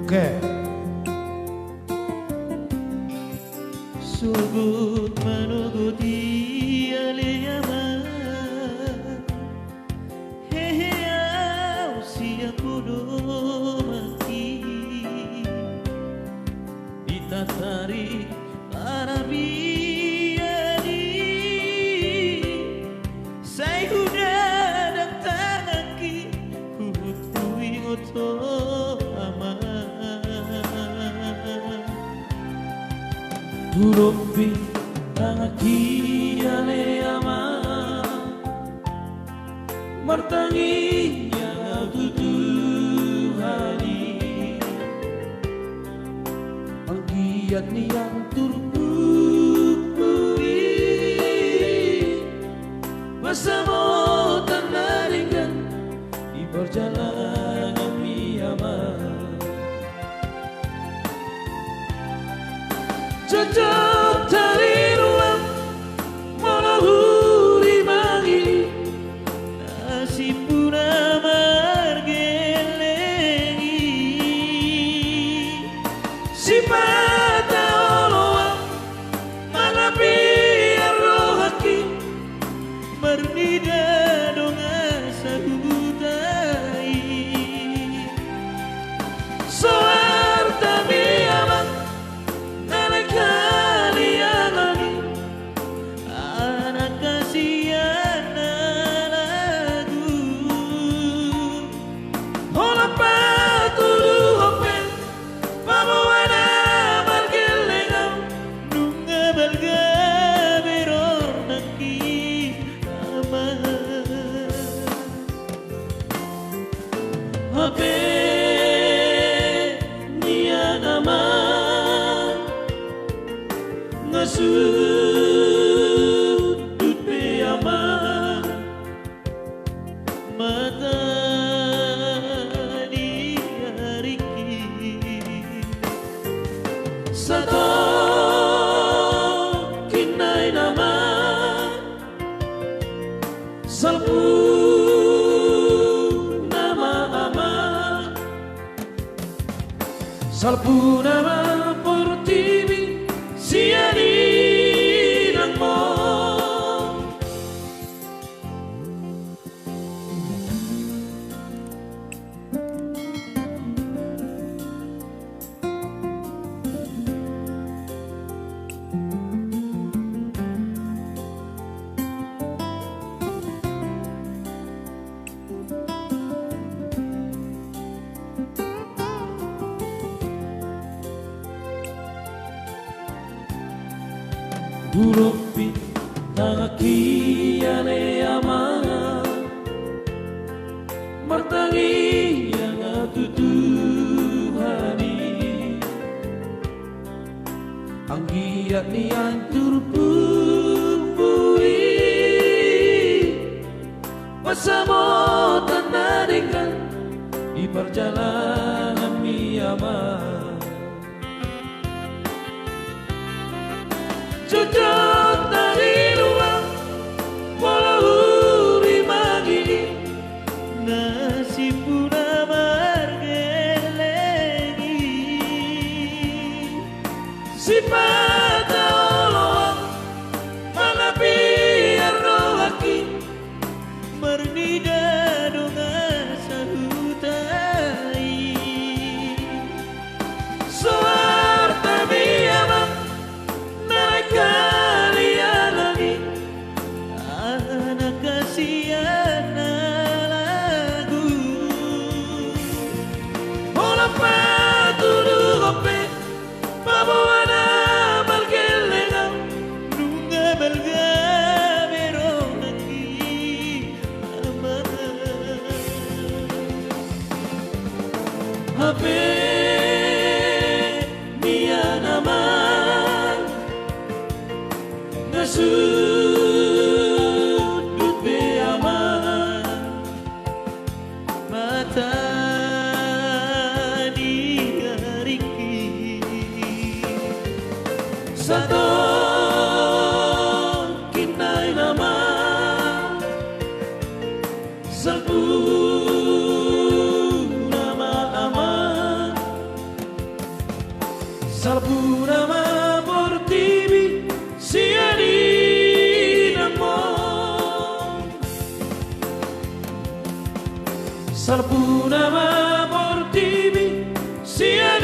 Oke. Sugut menunggu dia lama. Hehe usia kudo mati. Ditatari para biadi. Saya udah datang lagi. Kutui oto aman. Turumpi tangaki ale ama martangi yang tutuhani panggiat niyang turpupui bersama tanaringan di perjalanan miyama. Cocok dari ruang menahuri mangi nasi puna margelengi si mata oloang mana biar rohaki mernida donga sahutai soarta miyaman sudut piyama mata diariki sato kinai nama salpu nama ama salpu nama portivi sia di nangmo Uropi tangaki ale ama martangi yang tutuhani anggiat nian turpupui bersama tanaringan di perjalanan miyama. Cocok dari ruang melahuri magi nasi puna margelengi si mata oloang mana biar rohaki mernida donga sahutai soarta miyama kalian lagi anak kasihan lagu olah patudu kope pabuana malgelengang nunga belga berong lagi aman HP nian aman sudut piyama mata diariki sato kinai nama salpu nama ama Salpun ama por tibi siarin amor. Salpun ama por tibi siarin